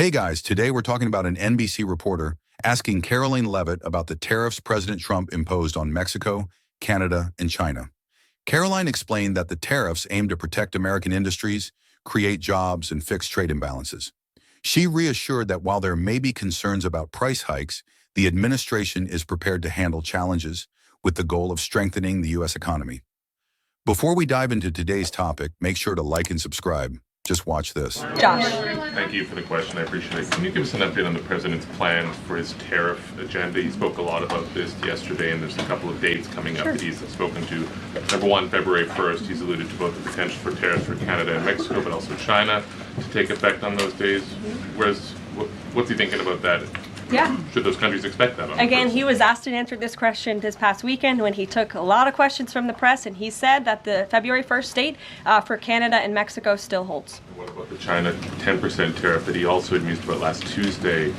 Hey guys, today we're talking about an NBC reporter asking Karoline Leavitt about the tariffs President Trump imposed on Mexico, Canada, and China. Karoline explained that the tariffs aim to protect American industries, create jobs, and fix trade imbalances. She reassured that while there may be concerns about price hikes, the administration is prepared to handle challenges with the goal of strengthening the U.S. economy. Before we dive into today's topic, make sure to like and subscribe. Just watch this. Josh. Thank you for the question. I appreciate it. Can you give us an update on the president's plans for his tariff agenda? He spoke a lot about this yesterday, and there's a couple of dates coming up that he's spoken to. Number one, February 1st, he's alluded to both the potential for tariffs for Canada and Mexico, but also China to take effect on those days. What's he thinking about that? Yeah. Should those countries expect that? Again, he was asked and answered this question this past weekend when he took a lot of questions from the press, and he said that the February 1st date for Canada and Mexico still holds. What about the China 10% tariff that he also had mused about last Tuesday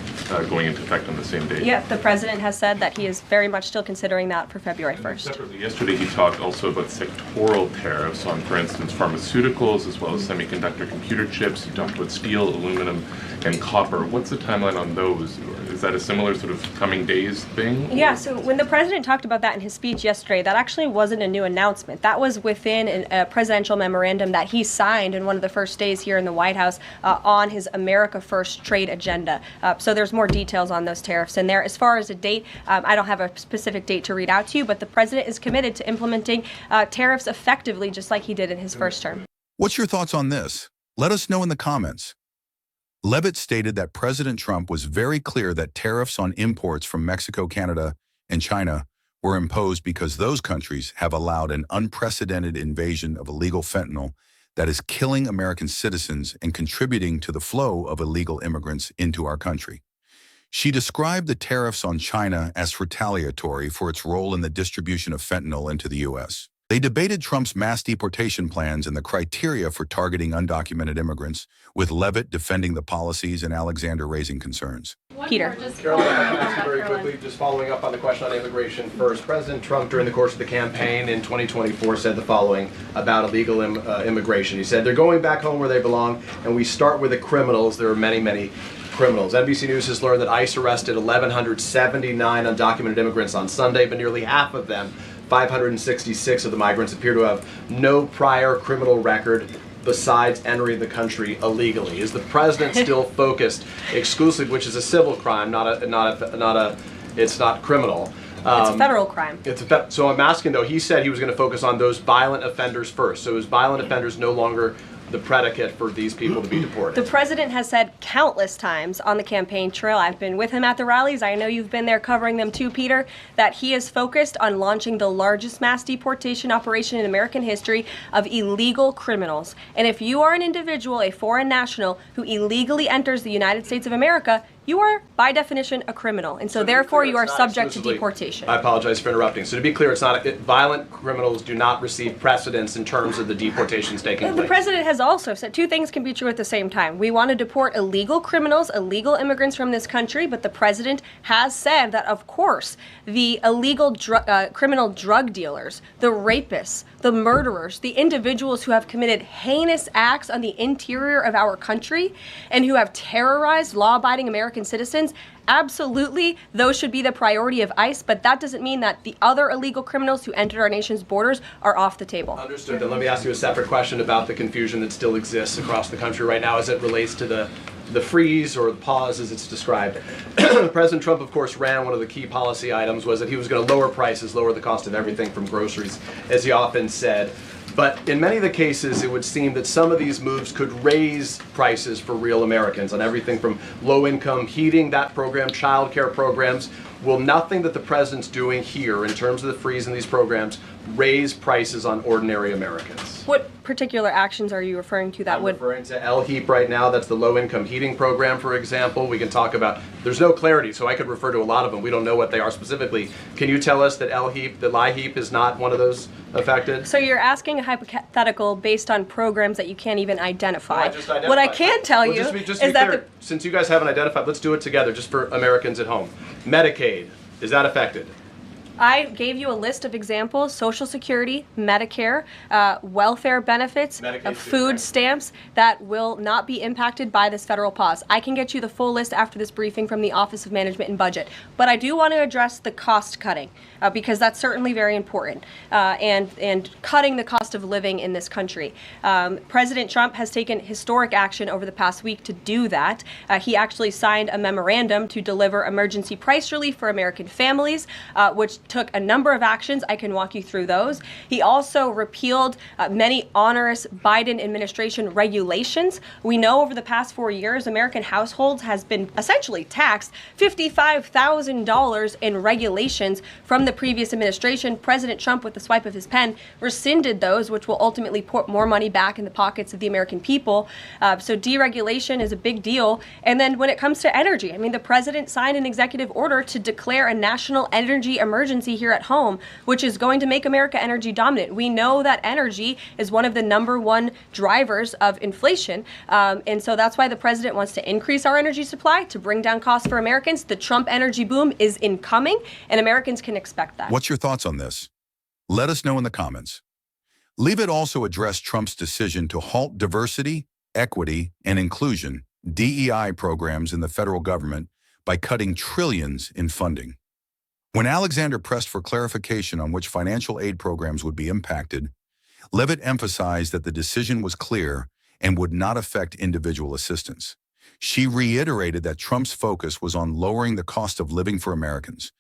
going into effect on the same day? Yeah, the president has said that he is very much still considering that for February 1st. Separately, yesterday he talked also about sectoral tariffs on, for instance, pharmaceuticals as well as semiconductor computer chips. He talked about steel, aluminum, and copper. What's the timeline on those? Is that a similar sort of coming days thing? Yeah, so when the president talked about that in his speech yesterday, that actually wasn't a new announcement. That was within a presidential memorandum that he signed in one of the first days here in the White House on his America First trade agenda. So there's more details on those tariffs in there. As far as a date, I don't have a specific date to read out to you, but the president is committed to implementing tariffs effectively, just like he did in his first term. What's your thoughts on this? Let us know in the comments. Leavitt stated that President Trump was very clear that tariffs on imports from Mexico, Canada, and China were imposed because those countries have allowed an unprecedented invasion of illegal fentanyl that is killing American citizens and contributing to the flow of illegal immigrants into our country. She described the tariffs on China as retaliatory for its role in the distribution of fentanyl into the U.S. They debated Trump's mass deportation plans and the criteria for targeting undocumented immigrants, with Leavitt defending the policies and Alexander raising concerns. Peter. Caroline, I can ask you very quickly, just following up on the question on immigration first. President Trump, during the course of the campaign in 2024, said the following about illegal immigration. He said, they're going back home where they belong, and we start with the criminals. There are many, many criminals. NBC News has learned that ICE arrested 1,179 undocumented immigrants on Sunday, but nearly half of them, 566 of the migrants, appear to have no prior criminal record besides entering the country illegally. Is the president still focused exclusively, which is a civil crime, it's not criminal? It's a federal crime. So I'm asking though, he said he was going to focus on those violent offenders first. So is violent offenders no longer the predicate for these people to be deported? The president has said countless times on the campaign trail, I've been with him at the rallies, I know you've been there covering them too, Peter, that he is focused on launching the largest mass deportation operation in American history of illegal criminals. And if you are an individual, a foreign national, who illegally enters the United States of America, you are, by definition, a criminal, and so therefore you are subject to deportation. I apologize for interrupting. So to be clear, it's not violent criminals do not receive precedence in terms of the deportations taking place. The president has also said two things can be true at the same time. We want to deport illegal criminals, illegal immigrants from this country, but the president has said that, of course, the illegal criminal drug dealers, the rapists, the murderers, the individuals who have committed heinous acts on the interior of our country and who have terrorized law-abiding American citizens, absolutely, those should be the priority of ICE, but that doesn't mean that the other illegal criminals who entered our nation's borders are off the table. Understood. Then let me ask you a separate question about the confusion that still exists across the country right now as it relates to the freeze or the pause as it's described. President Trump, of course, ran one of the key policy items was that he was going to lower prices, lower the cost of everything from groceries, as he often said. But in many of the cases, it would seem that some of these moves could raise prices for real Americans on everything from low-income heating, that program, child care programs. Will nothing that the president's doing here in terms of the freeze in these programs raise prices on ordinary Americans? What particular actions are you referring to that I'm would... referring to LHEAP right now. That's the low-income heating program, for example. We can talk about, there's no clarity, so I could refer to a lot of them. We don't know what they are specifically. Can you tell us that LHEAP is not one of those affected? So you're asking a hypothetical based on programs that you can't even identify. No, I just identified. What I can tell you just is that since you guys haven't identified, let's do it together just for Americans at home. Medicaid, is that affected? I gave you a list of examples: Social Security, Medicare, welfare benefits, food stamps that will not be impacted by this federal pause. I can get you the full list after this briefing from the Office of Management and Budget. But I do want to address the cost cutting because that's certainly very important, and cutting the cost of living in this country. President Trump has taken historic action over the past week to do that. He actually signed a memorandum to deliver emergency price relief for American families, which took a number of actions. I can walk you through those. He also repealed many onerous Biden administration regulations. We know over the past 4 years, American households has been essentially taxed $55,000 in regulations from the previous administration. President Trump, with the swipe of his pen, rescinded those, which will ultimately put more money back in the pockets of the American people. So deregulation is a big deal. And then when it comes to energy, I mean, the president signed an executive order to declare a national energy emergency here at home, which is going to make America energy dominant. We know that energy is one of the #1 drivers of inflation. And so that's why the president wants to increase our energy supply to bring down costs for Americans. The Trump energy boom is incoming, and Americans can expect that. What's your thoughts on this? Let us know in the comments. Leavitt also addressed Trump's decision to halt diversity, equity, and inclusion (DEI) programs in the federal government by cutting trillions in funding. When Alexander pressed for clarification on which financial aid programs would be impacted, Leavitt emphasized that the decision was clear and would not affect individual assistance. She reiterated that Trump's focus was on lowering the cost of living for Americans,